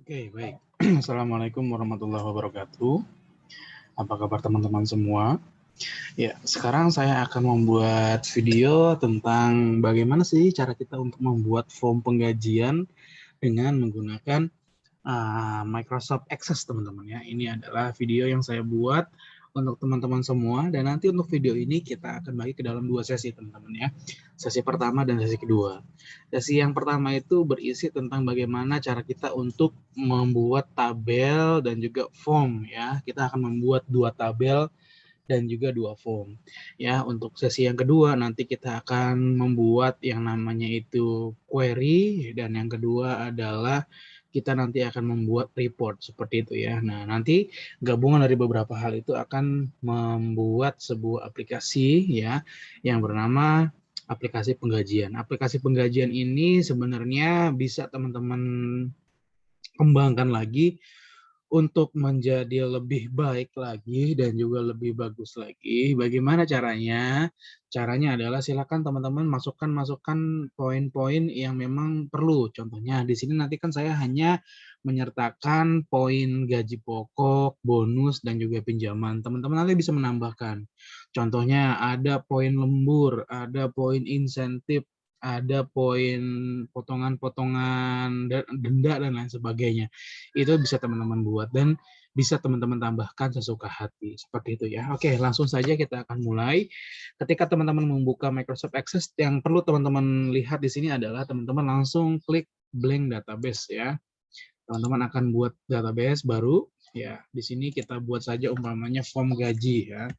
Oke, baik. Assalamualaikum warahmatullahi wabarakatuh. Apa kabar teman-teman semua? Ya, sekarang saya akan membuat video tentang bagaimana sih cara kita untuk membuat form penggajian dengan menggunakan Microsoft Access, teman-teman ya. Ini adalah video yang saya buat untuk teman-teman semua, dan nanti untuk video ini kita akan bagi ke dalam dua sesi, teman-teman ya. Sesi pertama dan sesi kedua. Sesi yang pertama itu berisi tentang bagaimana cara kita untuk membuat tabel dan juga form ya. Kita akan membuat dua tabel dan juga dua form. Ya, untuk sesi yang kedua nanti kita akan membuat yang namanya itu query, dan yang kedua adalah kita nanti akan membuat report seperti itu ya. Nah, nanti gabungan dari beberapa hal itu akan membuat sebuah aplikasi ya yang bernama aplikasi penggajian. Aplikasi penggajian ini sebenarnya bisa teman-teman kembangkan lagi untuk menjadi lebih baik lagi dan juga lebih bagus lagi. Bagaimana caranya? Caranya adalah silakan teman-teman masukkan poin-poin yang memang perlu. Contohnya di sini nanti kan saya hanya menyertakan poin gaji pokok, bonus, dan juga pinjaman. Teman-teman nanti bisa menambahkan. Contohnya ada poin lembur, ada poin insentif, ada poin potongan-potongan denda dan lain sebagainya. Itu bisa teman-teman buat dan bisa teman-teman tambahkan sesuka hati, seperti itu ya. Oke, langsung saja kita akan mulai. Ketika teman-teman membuka Microsoft Access, yang perlu teman-teman lihat di sini adalah teman-teman langsung klik blank database ya. Teman-teman akan buat database baru ya. Di sini kita buat saja umpamanya form gaji ya.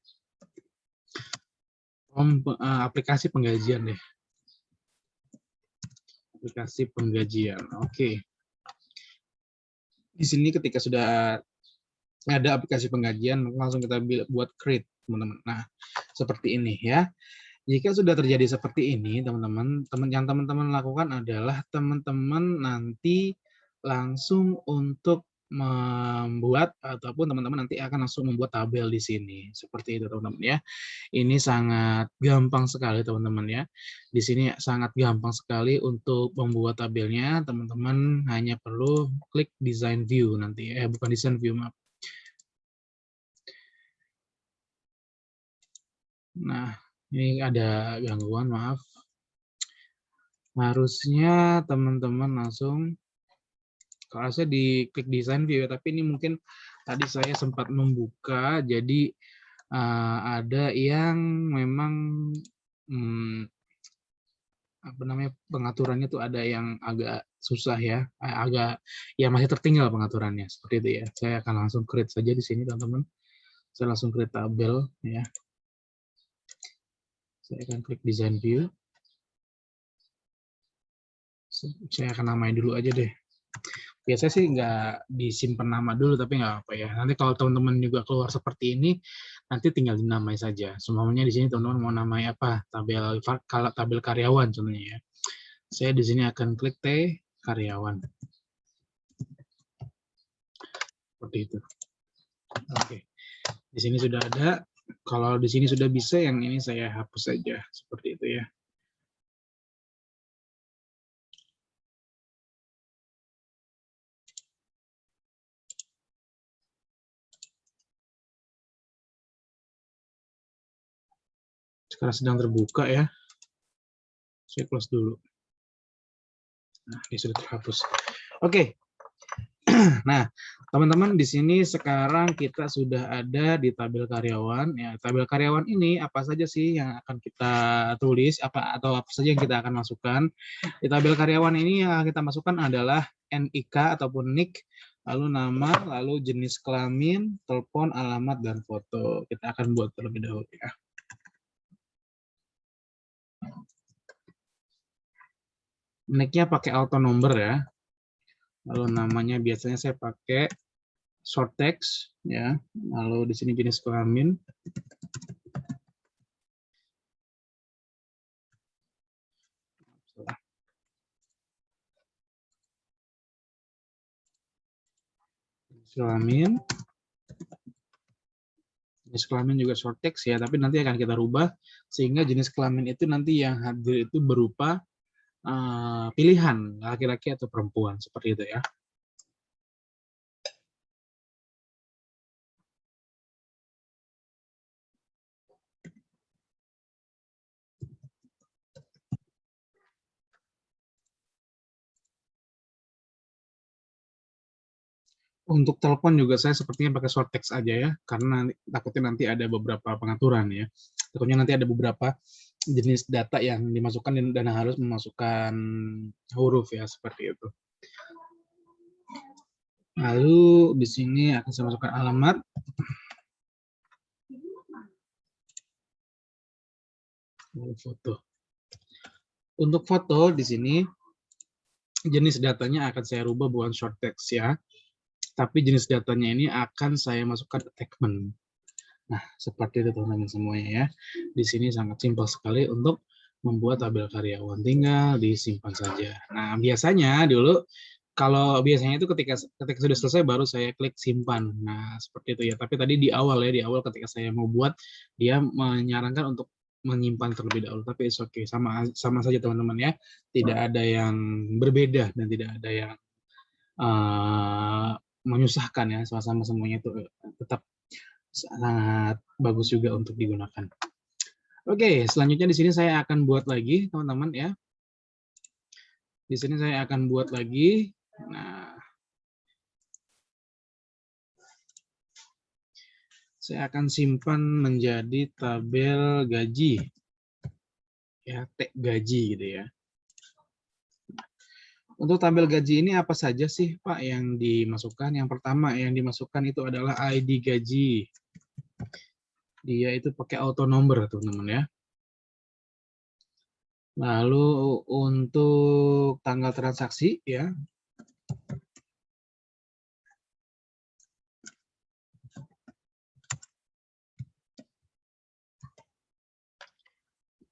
Form aplikasi penggajian deh. Aplikasi penggajian. Oke. Di sini ketika sudah ada aplikasi penggajian, langsung kita buat create, teman-teman. Nah, seperti ini ya. Jika sudah terjadi seperti ini, teman-teman, yang teman-teman lakukan adalah teman-teman nanti langsung untuk membuat, ataupun teman-teman nanti akan langsung membuat tabel di sini. Seperti itu, teman-teman ya. Ini sangat gampang sekali, teman-teman ya. Di sini sangat gampang sekali untuk membuat tabelnya. Teman-teman hanya perlu klik design view nanti. Bukan design view, maaf. Nah, ini ada gangguan, maaf. Harusnya teman-teman langsung, kalau saya di klik design view, tapi ini mungkin tadi saya sempat membuka, jadi ada yang memang apa namanya, pengaturannya tuh ada yang agak susah ya, agak ya masih tertinggal pengaturannya seperti itu ya. Saya akan langsung create saja di sini, teman-teman. Saya langsung create tabel ya. Saya akan klik design view. Saya akan namai dulu aja deh. Biasanya sih nggak disimpan nama dulu, tapi nggak apa ya. Nanti kalau teman-teman juga keluar seperti ini, nanti tinggal dinamai saja. Semuanya di sini teman-teman mau namai apa? Tabel karyawan contohnya ya. Saya di sini akan klik T karyawan. Seperti itu. Oke. Di sini sudah ada. Kalau di sini sudah bisa, yang ini saya hapus saja. Seperti itu ya. Sekarang sedang terbuka ya. Saya close dulu. Nah, ini sudah terhapus. Oke. Nah, teman-teman, di sini sekarang kita sudah ada di tabel karyawan. Ya, tabel karyawan ini apa saja sih yang akan kita tulis, atau apa saja yang kita akan masukkan? Di tabel karyawan ini yang kita masukkan adalah NIK ataupun NIK, lalu nama, lalu jenis kelamin, telepon, alamat, dan foto. Kita akan buat terlebih dahulu ya. NIK-nya pakai auto number ya. Lalu namanya biasanya saya pakai short text ya. Lalu di sini jenis kelamin. Jenis kelamin juga short text ya, tapi nanti akan kita rubah sehingga jenis kelamin itu nanti yang hadir itu berupa pilihan laki-laki atau perempuan, seperti itu ya. Untuk telepon juga saya sepertinya pakai short text aja ya, karena takutnya nanti ada beberapa pengaturan ya. Takutnya nanti ada beberapa jenis data yang dimasukkan dan harus memasukkan huruf ya, seperti itu. Lalu di sini akan saya masukkan alamat. Lalu foto. Untuk foto di sini jenis datanya akan saya rubah bukan short text ya, tapi jenis datanya ini akan saya masukkan attachment. Nah, seperti itu teman-teman semuanya ya. Di sini sangat simpel sekali untuk membuat tabel karyawan, tinggal disimpan saja. Nah, biasanya dulu kalau biasanya itu ketika sudah selesai baru saya klik simpan. Nah, seperti itu ya. Tapi tadi di awal ya, di awal ketika saya mau buat, dia menyarankan untuk menyimpan terlebih dahulu. Tapi it's okay, sama saja teman-teman ya. Tidak ada yang berbeda dan tidak ada yang menyusahkan ya. Sama-sama semuanya itu tetap sangat bagus juga untuk digunakan. Oke, selanjutnya di sini saya akan buat lagi, teman-teman ya. Di sini saya akan buat lagi. Nah, saya akan simpan menjadi tabel gaji. Ya, gaji gitu ya. Untuk tabel gaji ini apa saja sih, Pak, yang dimasukkan? Yang pertama yang dimasukkan itu adalah ID gaji. Dia itu pakai auto number, teman-teman ya. Lalu untuk tanggal transaksi ya.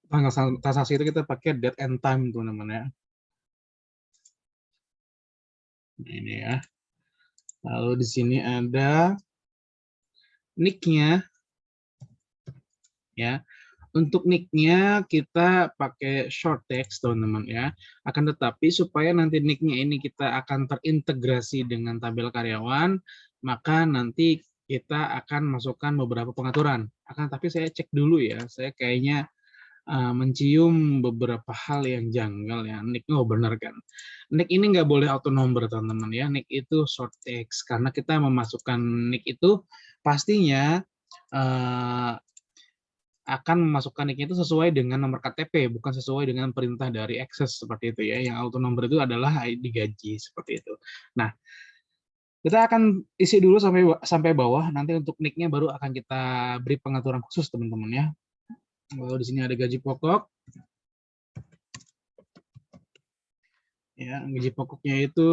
Tanggal transaksi itu kita pakai date and time, teman-teman ya. Ini ya. Lalu di sini ada nick-nya. Ya. Untuk nick-nya kita pakai short text, teman-teman ya. Akan tetapi supaya nanti nick-nya ini kita akan terintegrasi dengan tabel karyawan, maka nanti kita akan masukkan beberapa pengaturan. Akan tapi saya cek dulu ya. Saya kayaknya mencium beberapa hal yang janggal ya. Nick, oh benar kan. Nick ini nggak boleh auto number, teman-teman ya. Nick itu short text. Karena kita memasukkan nick itu pastinya akan memasukkan nick itu sesuai dengan nomor KTP, bukan sesuai dengan perintah dari Access seperti itu ya. Yang auto number itu adalah ID gaji seperti itu. Nah, kita akan isi dulu sampai bawah. Nanti untuk nick-nya baru akan kita beri pengaturan khusus, teman-teman ya. Lalu di sini ada gaji pokok. Ya, gaji pokoknya itu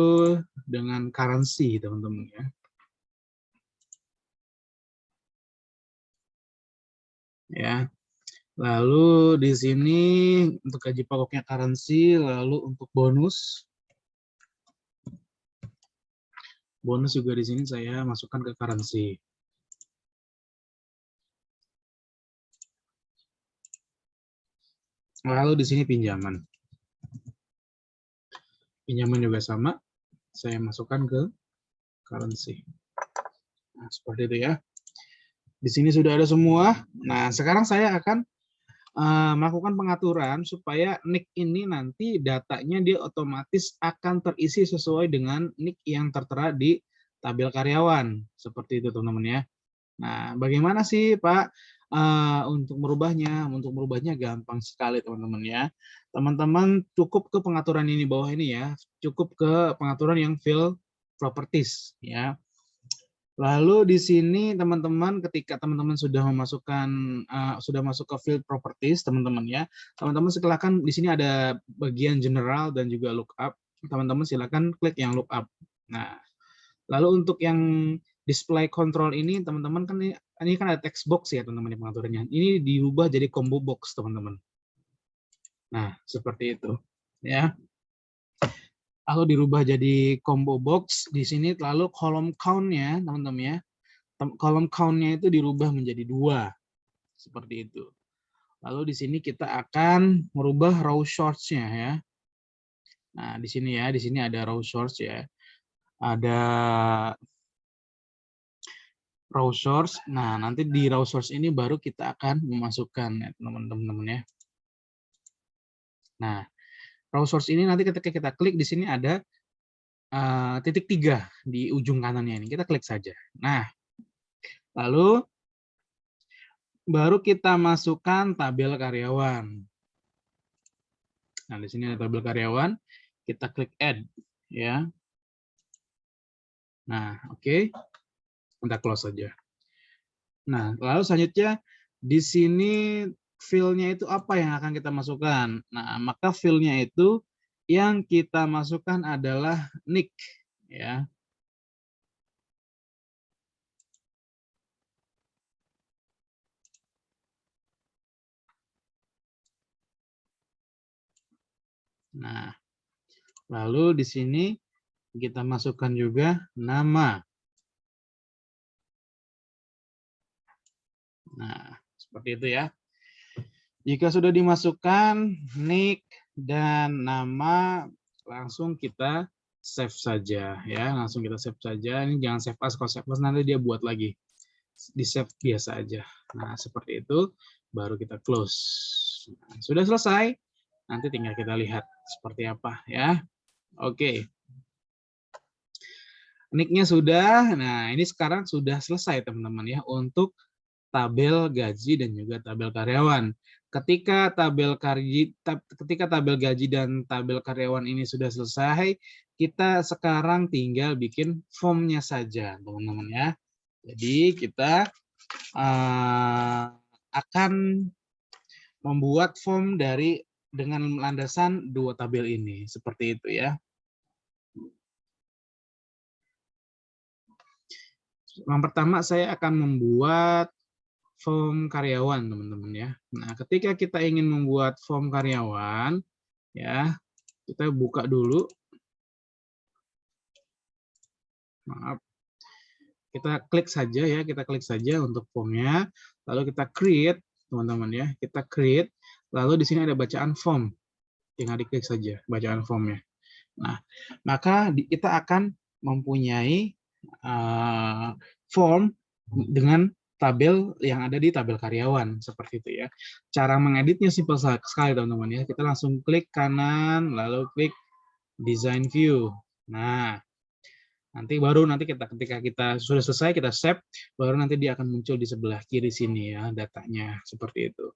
dengan currency, teman-teman ya. Ya. Lalu di sini untuk gaji pokoknya currency, lalu untuk bonus. Bonus juga di sini saya masukkan ke currency. Lalu di sini pinjaman. Pinjaman juga sama, saya masukkan ke currency. Nah, seperti itu ya. Di sini sudah ada semua. Nah, sekarang saya akan melakukan pengaturan supaya nick ini nanti datanya dia otomatis akan terisi sesuai dengan nick yang tertera di tabel karyawan. Seperti itu, teman-teman ya. Nah, bagaimana sih, Pak, untuk merubahnya? Untuk merubahnya gampang sekali, teman-teman ya. Teman-teman cukup ke pengaturan ini bawah ini ya. Cukup ke pengaturan yang field properties ya. Lalu di sini teman-teman ketika teman-teman sudah memasukkan sudah masuk ke field properties, teman-teman ya. Teman-teman silakan di sini ada bagian general dan juga lookup. Teman-teman silakan klik yang lookup. Nah, lalu untuk yang display control ini, teman-teman kan ini kan ada text box ya, teman-teman, di pengaturannya. Ini diubah jadi combo box, teman-teman. Nah, seperti itu. Ya. Lalu dirubah jadi combo box di sini, lalu column count-nya, teman-teman ya. Column count-nya itu dirubah menjadi 2. Seperti itu. Lalu di sini kita akan merubah row source-nya ya. Nah, di sini ya, di sini ada row source ya. Ada raw source. Nah, nanti di raw source ini baru kita akan memasukkan ya, teman-teman ya. Nah, raw source ini nanti ketika kita klik di sini ada titik 3 di ujung kanannya ini. Kita klik saja. Nah, lalu baru kita masukkan tabel karyawan. Nah, di sini ada tabel karyawan. Kita klik add, ya. Nah, oke. Kita close saja. Nah, lalu selanjutnya di sini fill-nya itu apa yang akan kita masukkan? Nah, maka fill-nya itu yang kita masukkan adalah nick, ya. Nah, lalu di sini kita masukkan juga nama. Nah, seperti itu ya. Jika sudah dimasukkan nick dan nama, langsung kita save saja ya. Langsung kita save saja. Ini jangan save as, kalau save as nanti dia buat lagi. Di save biasa aja. Nah, seperti itu baru kita close. Nah, sudah selesai. Nanti tinggal kita lihat seperti apa ya. Oke. Nick-nya sudah. Nah, ini sekarang sudah selesai teman-teman ya untuk tabel gaji dan juga tabel karyawan. Ketika tabel gaji dan tabel karyawan ini sudah selesai, kita sekarang tinggal bikin formnya saja, teman-teman ya. Jadi kita akan membuat form dengan landasan dua tabel ini, seperti itu ya. Yang pertama saya akan membuat form karyawan, teman-teman ya. Nah, ketika kita ingin membuat form karyawan, ya, kita buka dulu. Maaf. Kita klik saja ya, kita klik saja untuk formnya. Lalu kita create, teman-teman ya. Kita create, lalu di sini ada bacaan form. Tinggal diklik saja bacaan formnya. Nah, maka kita akan mempunyai form dengan tabel yang ada di tabel karyawan seperti itu ya. Cara mengeditnya simpel sekali teman-teman ya. Kita langsung klik kanan lalu klik design view. Nah, nanti ketika kita sudah selesai kita save, baru nanti dia akan muncul di sebelah kiri sini ya datanya seperti itu.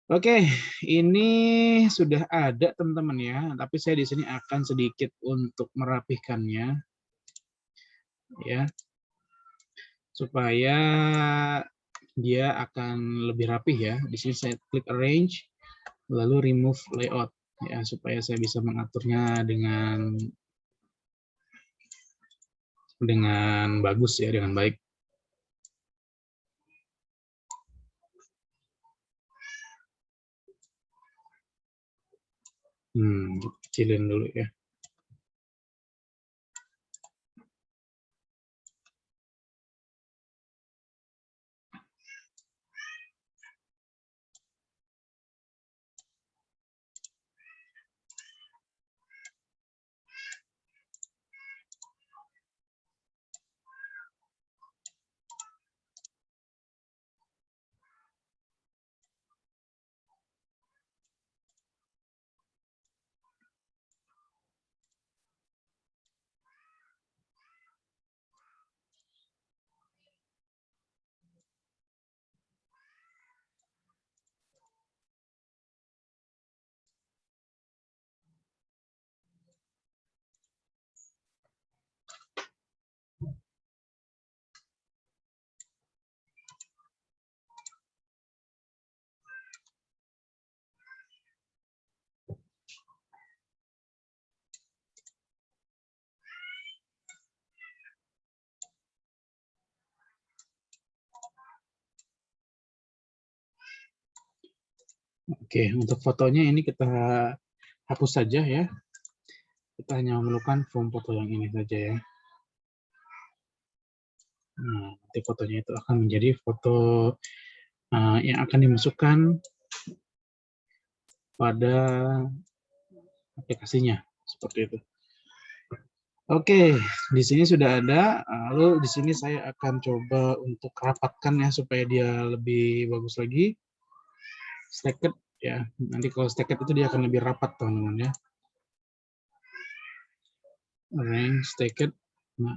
Oke, ini sudah ada teman-teman ya, tapi saya di sini akan sedikit untuk merapihkannya ya. Supaya dia akan lebih rapih ya. Di sini saya klik arrange lalu remove layout ya supaya saya bisa mengaturnya dengan bagus ya, dengan baik. Kecilin dulu ya. Oke, untuk fotonya ini kita hapus saja ya. Kita hanya memerlukan form foto yang ini saja ya. Nah, nanti fotonya itu akan menjadi foto yang akan dimasukkan pada aplikasinya seperti itu. Oke, di sini sudah ada. Lalu di sini saya akan coba untuk rapatkan ya supaya dia lebih bagus lagi. Stacked ya. Nanti kalau stacked itu dia akan lebih rapat teman-teman ya. arrange ticket. Nah,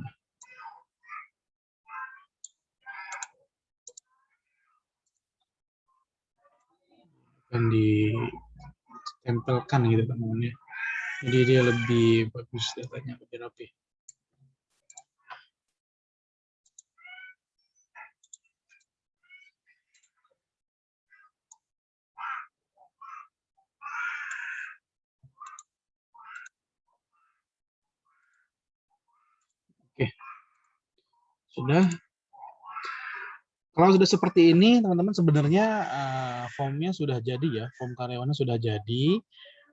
akan ditempelkan gitu teman-teman ya. Jadi dia lebih bagus, datanya lebih rapi. Oke, sudah. Kalau sudah seperti ini, teman-teman, sebenarnya formnya sudah jadi ya, form karyawannya sudah jadi.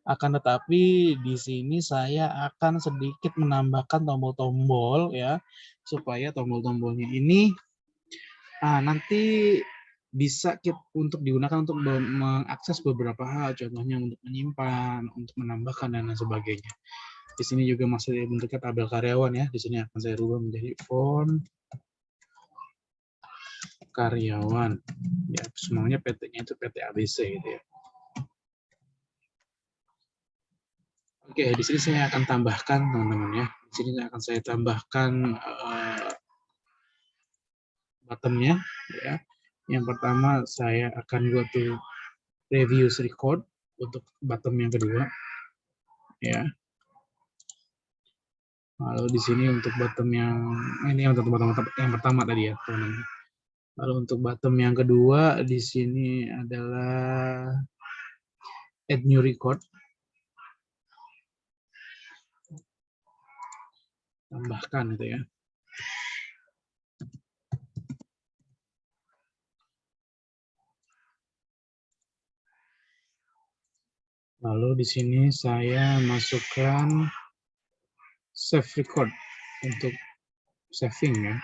Akan tetapi di sini saya akan sedikit menambahkan tombol-tombol ya, supaya tombol-tombolnya ini nanti bisa untuk digunakan untuk mengakses beberapa hal, contohnya untuk menyimpan, untuk menambahkan dan lain sebagainya. Di sini juga masih bentuknya tabel karyawan ya. Di sini akan saya rubah menjadi form karyawan. Ya, semuanya PT-nya itu PT ABC gitu ya. Oke, di sini saya akan tambahkan teman-teman ya. Di sini akan saya tambahkan bottom-nya ya. Yang pertama saya akan go to reviews record untuk bottom yang kedua ya. Lalu di sini untuk bottom yang ini yang pertama tadi ya, teman-teman. Lalu untuk bottom yang kedua di sini adalah add new record. Tambahkan itu ya. Lalu di sini saya masukkan save record untuk saving ya.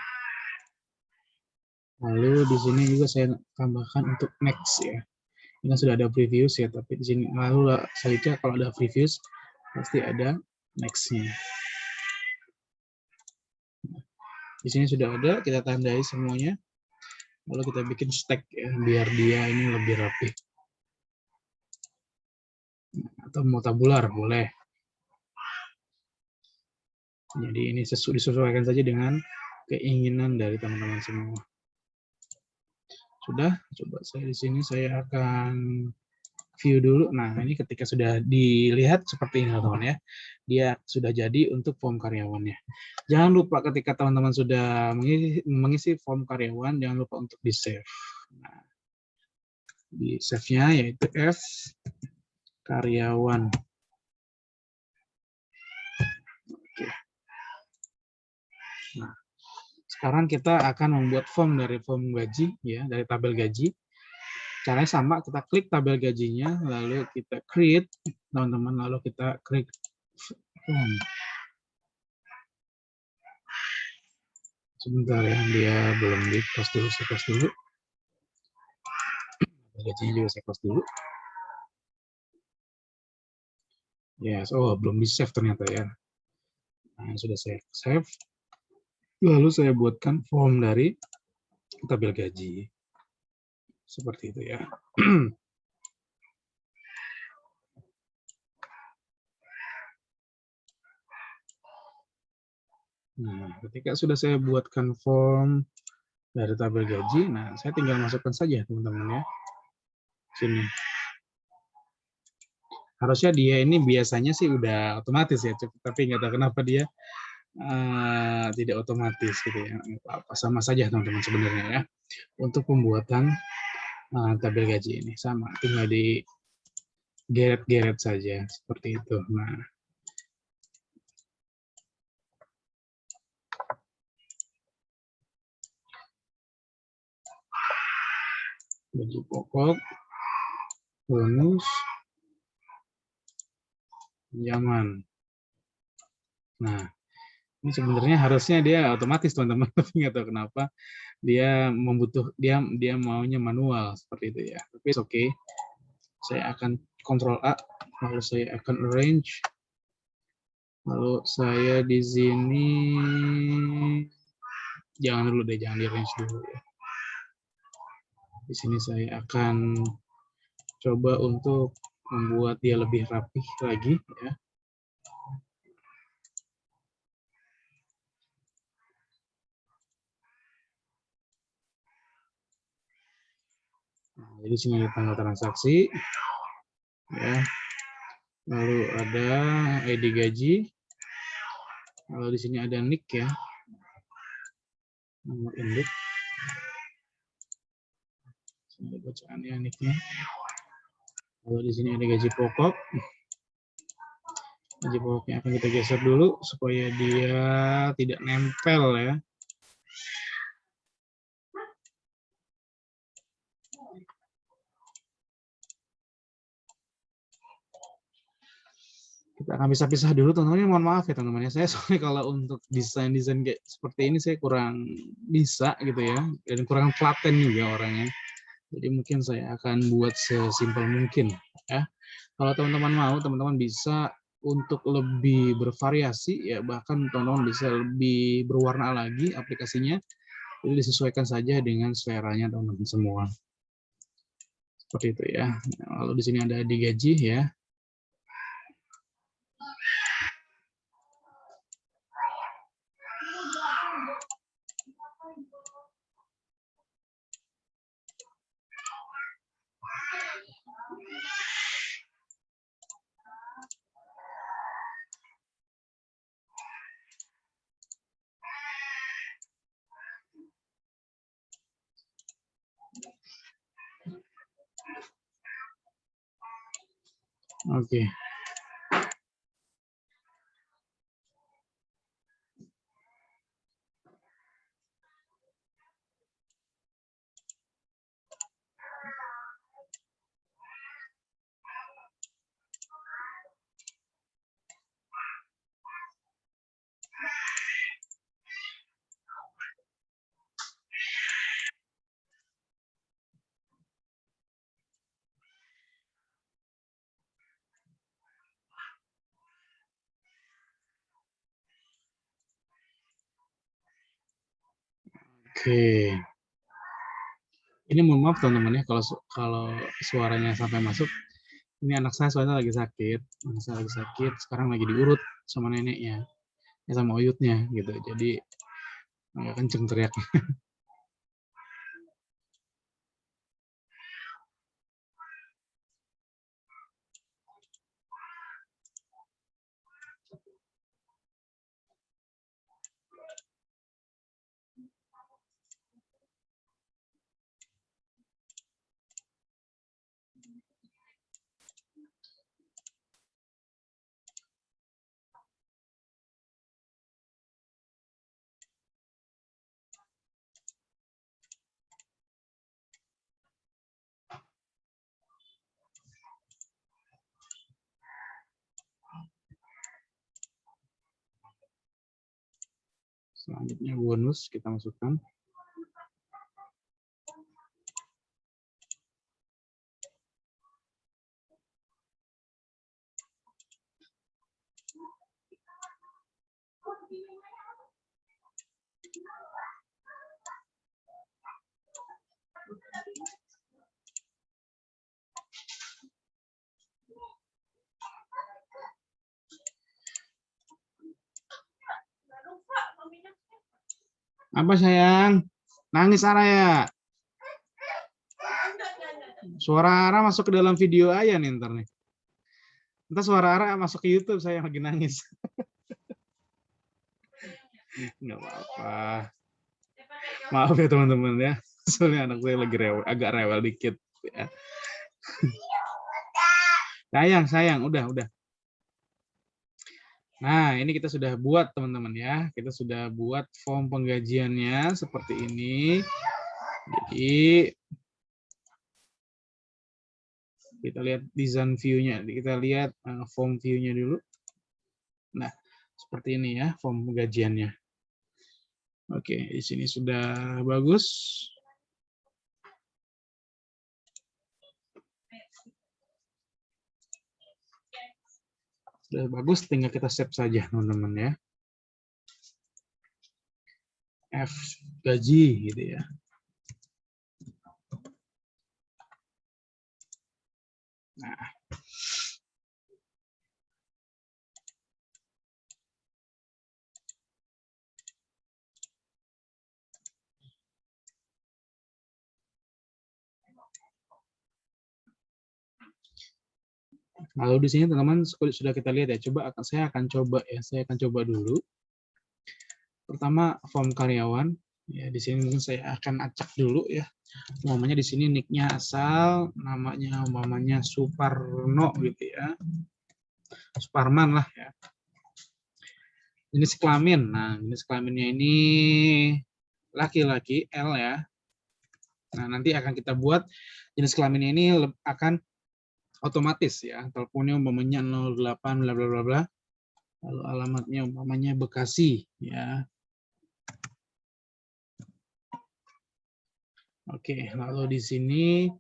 Lalu di sini juga saya tambahkan untuk next ya. Ini sudah ada previews ya, tapi di sini lalu selanjutnya kalau ada previews pasti ada next-nya. Di sini sudah ada, kita tandai semuanya. Lalu kita bikin stack ya, biar dia ini lebih rapi. Atau mau tabular boleh. Jadi ini disesuaikan saja dengan keinginan dari teman-teman semua. Sudah, coba saya di sini saya akan view dulu. Nah, ini ketika sudah dilihat seperti ini teman-teman ya. Dia sudah jadi untuk form karyawannya. Jangan lupa ketika teman-teman sudah mengisi form karyawan, jangan lupa untuk di-save. Nah, di save-nya yaitu F karyawan. Oke. Nah, sekarang kita akan membuat form dari form gaji ya, dari tabel gaji. Caranya sama, kita klik tabel gajinya, lalu kita create, teman-teman, lalu kita klik form. Sebentar ya, dia belum di close dulu, saya close dulu. Gajinya juga saya close dulu. Yes, oh belum di save ternyata ya. Nah, sudah saya save. Lalu saya buatkan form dari tabel gaji. Seperti itu ya. Nah, ketika sudah saya buatkan form dari tabel gaji, nah saya tinggal masukkan saja teman-teman ya. Sini. Harusnya dia ini biasanya sih udah otomatis ya, tapi nggak tahu kenapa dia tidak otomatis gitu ya. Apa sama saja teman-teman sebenarnya ya. Untuk pembuatan tabel gaji ini sama, tinggal di geret-geret saja seperti itu. Nah, gaji pokok, bonus, pinjaman. Nah, ini sebenarnya harusnya dia otomatis teman-teman, tapi nggak tahu kenapa dia maunya manual seperti itu ya. Tapi oke. Okay. Saya akan Ctrl A, lalu saya akan arrange. Lalu saya di sini jangan dulu deh, jangan di arrange dulu ya. Di sini saya akan coba untuk membuat dia lebih rapih lagi ya. Jadi sini ada tanggal transaksi, ya. Lalu ada ID gaji. Lalu di sini ada NIK ya, nomor induk. Sini bacaannya NIK-nya. Lalu di sini ada gaji pokok. Gaji pokoknya akan kita geser dulu supaya dia tidak nempel ya. Kita akan pisah-pisah dulu teman-teman. Mohon maaf ya teman-teman. Saya soalnya kalau untuk desain-desain kayak seperti ini saya kurang bisa gitu ya. Dan kurang telaten juga orangnya. Jadi mungkin saya akan buat sesimpel mungkin ya. Kalau teman-teman mau, teman-teman bisa untuk lebih bervariasi ya, bahkan teman-teman bisa lebih berwarna lagi aplikasinya. Jadi disesuaikan saja dengan seleranya teman-teman semua. Seperti itu ya. Lalu di sini ada digaji ya. Oke. Oke. Ini mohon maaf teman-teman ya kalau suaranya sampai masuk. Ini anak saya soalnya lagi sakit. Anak saya lagi sakit, sekarang lagi diurut sama neneknya. Ya sama oyutnya gitu. Jadi agak kenceng teriaknya. Selanjutnya bonus kita masukkan. Apa sayang? Nangis Ara ya? Suara Ara masuk ke dalam video Ayah nih ntar nih. Ntar suara Ara masuk ke YouTube saya lagi nangis. Nggak apa-apa. Maaf ya teman-teman ya. Soalnya anak saya lagi agak rewel dikit. Ya. Sayang, udah. Nah, ini kita sudah buat teman-teman ya. Kita sudah buat form penggajiannya seperti ini. Jadi kita lihat design view-nya. Kita lihat form view-nya dulu. Nah, seperti ini ya form penggajiannya. Oke, di sini sudah bagus. Sudah bagus, tinggal kita save saja teman-teman ya. F gaji gitu ya. Nah, Lalu di sini teman-teman sudah kita lihat ya. Saya akan coba ya. Saya akan coba dulu. Pertama form karyawan. Ya, di sini mungkin saya akan acak dulu ya. Umpamanya di sini nicknya asal, namanya umpamanya Suparno gitu ya. Suparman lah ya. Jenis kelamin. Nah, jenis kelaminnya ini laki-laki L ya. Nah, nanti akan kita buat jenis kelaminnya ini akan otomatis ya. Teleponnya umpamanya 08 bla bla bla bla. Lalu alamatnya umpamanya Bekasi ya. Oke, lalu di sini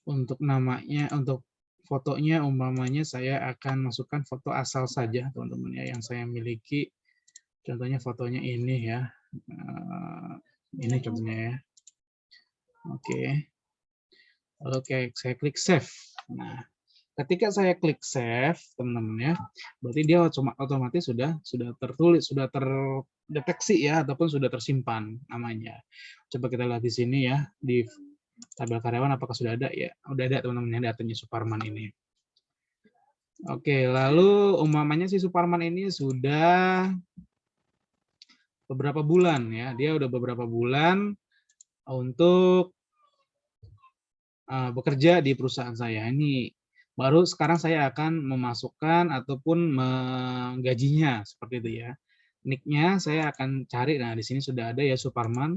untuk namanya, untuk fotonya umpamanya saya akan masukkan foto asal saja teman-teman ya yang saya miliki. Contohnya fotonya ini ya. Ini contohnya ya. Oke. Lalu saya klik save. Nah, ketika saya klik save, teman-teman ya, berarti dia otomatis sudah tertulis, sudah terdeteksi ya, ataupun sudah tersimpan namanya. Coba kita lihat di sini ya, di tabel karyawan apakah sudah ada ya? Udah ada teman-teman ya datanya Suparman ini. Oke, lalu umpamanya si Suparman ini sudah beberapa bulan ya, dia udah beberapa bulan untuk bekerja di perusahaan saya. Ini baru sekarang saya akan memasukkan ataupun menggajinya seperti itu ya. Nick-nya saya akan cari. Nah, di sini sudah ada ya Suparman.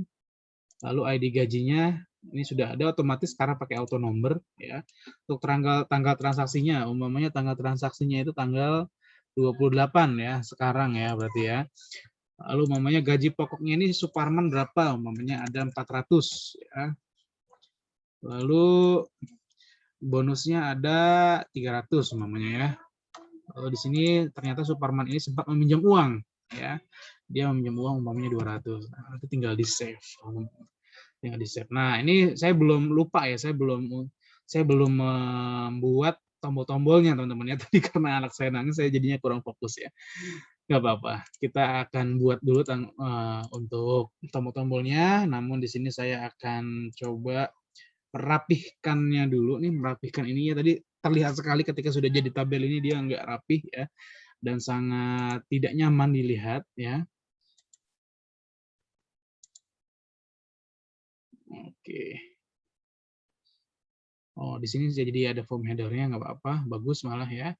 Lalu ID gajinya ini sudah ada otomatis karena pakai auto number ya. Untuk tanggal transaksinya, umpamanya tanggal transaksinya itu tanggal 28 ya, sekarang ya berarti ya. Lalu umpamanya gaji pokoknya ini Suparman berapa? Umpamanya ada 400 ya. Lalu bonusnya ada 300 umpamanya ya. Lalu di sini ternyata Suparman ini sempat meminjam uang ya. Dia meminjam uang umpamanya 200. Nah, nanti tinggal di save. Tinggal di save. Nah, ini saya belum lupa ya, saya belum membuat tombol-tombolnya teman-teman ya. Tadi karena anak saya nangis saya jadinya kurang fokus ya. Nggak apa-apa. Kita akan buat dulu untuk tombol-tombolnya, namun di sini saya akan coba merapihkannya dulu nih, merapihkan ininya tadi terlihat sekali ketika sudah jadi tabel ini dia nggak rapih ya dan sangat tidak nyaman dilihat ya. Oke. Oh, di sini jadi ada form header-nya nggak apa-apa, bagus malah ya.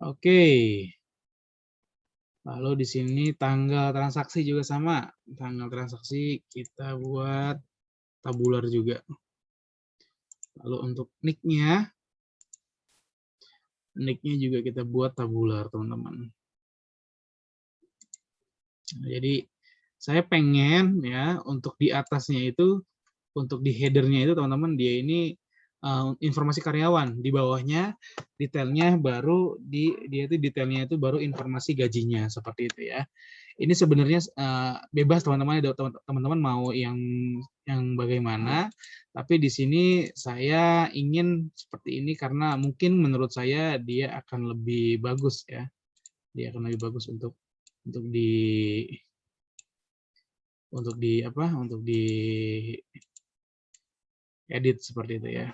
Oke. Lalu di sini tanggal transaksi juga sama. Tanggal transaksi kita buat tabular juga. Lalu untuk nick-nya juga kita buat tabular, teman-teman. Nah, jadi saya pengen ya untuk di atasnya itu, untuk di header-nya itu teman-teman dia ini informasi karyawan, di bawahnya detailnya baru dia itu detailnya itu baru informasi gajinya seperti itu ya. Ini sebenarnya bebas teman-teman mau yang bagaimana, tapi di sini saya ingin seperti ini karena mungkin menurut saya dia akan lebih bagus ya. Dia akan lebih bagus untuk di edit seperti itu ya.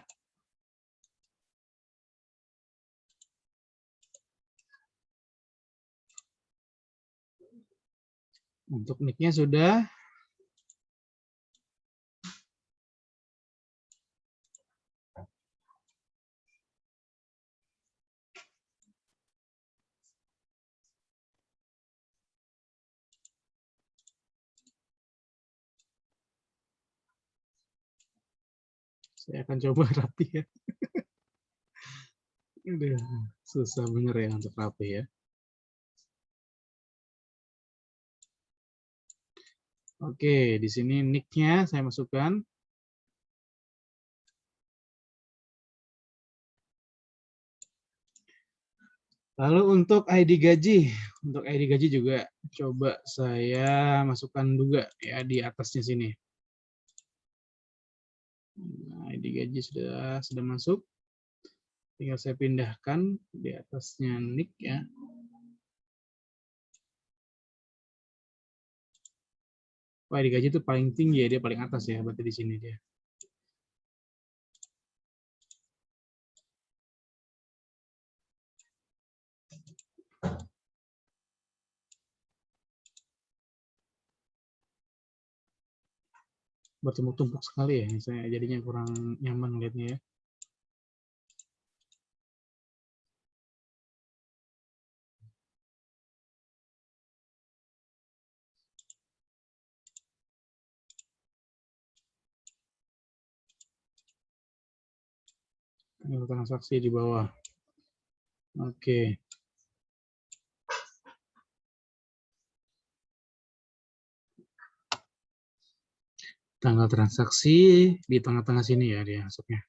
Untuk nick-nya sudah. Saya akan coba rapi ya. Udah susah bener ya untuk rapi ya. Oke, di sini nick-nya saya masukkan. Lalu untuk ID gaji juga coba saya masukkan juga ya di atasnya sini. Nah, ID gaji sudah masuk. Tinggal saya pindahkan di atasnya nick ya. Wah, ID gaji itu paling tinggi ya, dia paling atas ya, berarti di sini dia. bertumpuk-tumpuk sekali ya. Saya jadinya kurang nyaman lihatnya ya. Tanggal transaksi di bawah. Oke. Tanggal transaksi di tengah-tengah sini ya dia masuknya.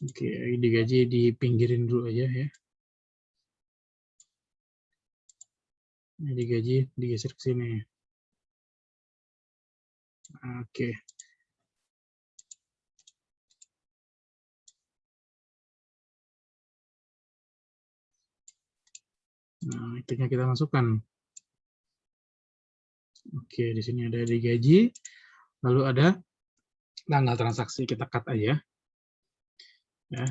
Oke, digaji di pinggirin dulu aja ya. Digaji digeser ke sini. Oke. Nah, itunya kita masukkan. Oke, di sini ada digaji, lalu ada tanggal transaksi, kita cut aja. Ya.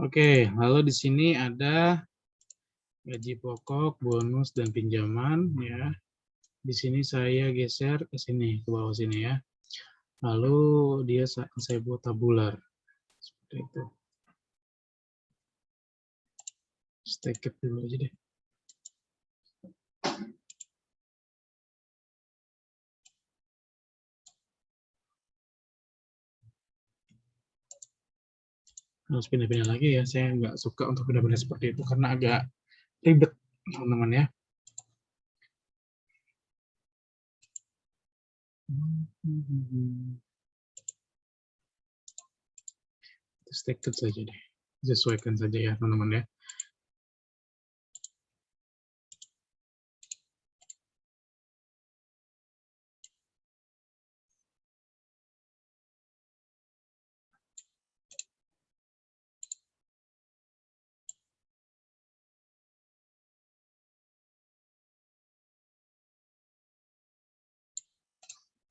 Oke, lalu di sini ada gaji pokok, bonus, dan pinjaman ya. Di sini saya geser ke sini, ke bawah sini ya. Lalu dia saya buat tabular. Seperti itu. Stack it dulu aja deh. Harus pindah-pindah lagi ya. Saya nggak suka untuk pindah-pindah seperti itu karena agak ribet, teman-teman ya. Stack it saja deh. Sesuaikan saja ya, teman-teman ya.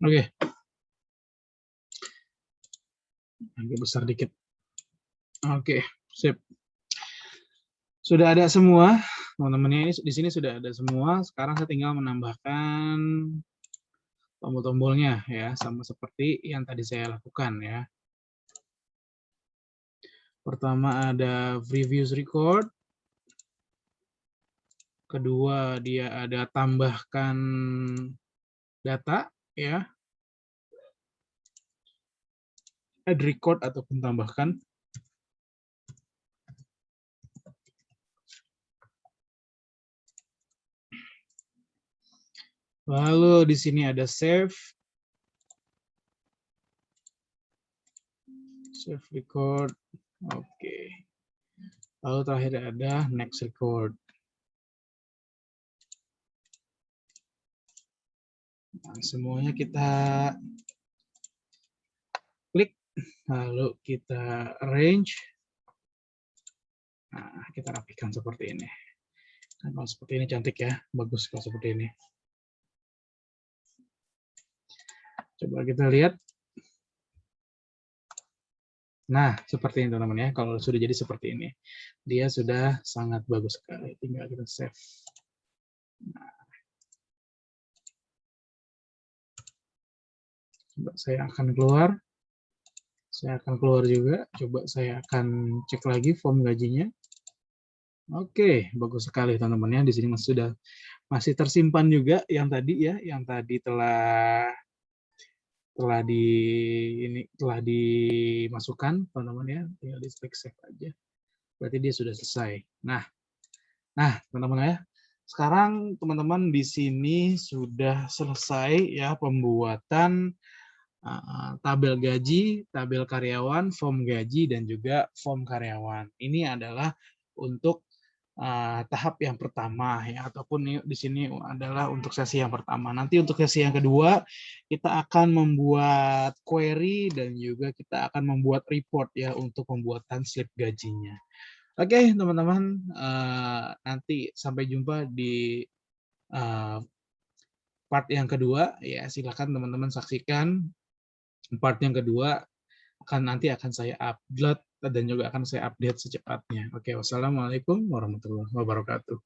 Oke. Agak besar dikit. Oke, sip. Sudah ada semua, teman-teman ini di sini sudah ada semua. Sekarang saya tinggal menambahkan tombol-tombolnya ya, sama seperti yang tadi saya lakukan ya. Pertama ada previous record. Kedua dia ada tambahkan data ya. Add record ataupun tambahkan. Lalu di sini ada save. Save record. Oke. Lalu terakhir ada next record. Nah, semuanya kita klik, lalu kita arrange. Nah, kita rapikan seperti ini. Nah, kalau seperti ini cantik ya, bagus kalau seperti ini. Coba kita lihat. Nah, seperti ini teman-teman ya. Kalau sudah jadi seperti ini, dia sudah sangat bagus sekali. Tinggal kita save. Nah, coba saya akan keluar. Saya akan keluar juga. Coba saya akan cek lagi form gajinya. Oke, bagus sekali teman-teman ya. Di sini masih tersimpan juga yang tadi ya, yang tadi telah telah dimasukkan, teman-teman ya, tinggal di klik save aja. Berarti dia sudah selesai. Nah, teman-teman ya, sekarang teman-teman di sini sudah selesai ya pembuatan tabel gaji, tabel karyawan, form gaji, dan juga form karyawan. Ini adalah untuk tahap yang pertama ya, ataupun di sini adalah untuk sesi yang pertama. Nanti untuk sesi yang kedua kita akan membuat query dan juga kita akan membuat report ya untuk pembuatan slip gajinya. Oke, teman-teman, nanti sampai jumpa di part yang kedua ya. Silakan teman-teman saksikan part yang kedua, nanti akan saya upload dan juga akan saya update secepatnya. Oke, wassalamualaikum warahmatullahi wabarakatuh.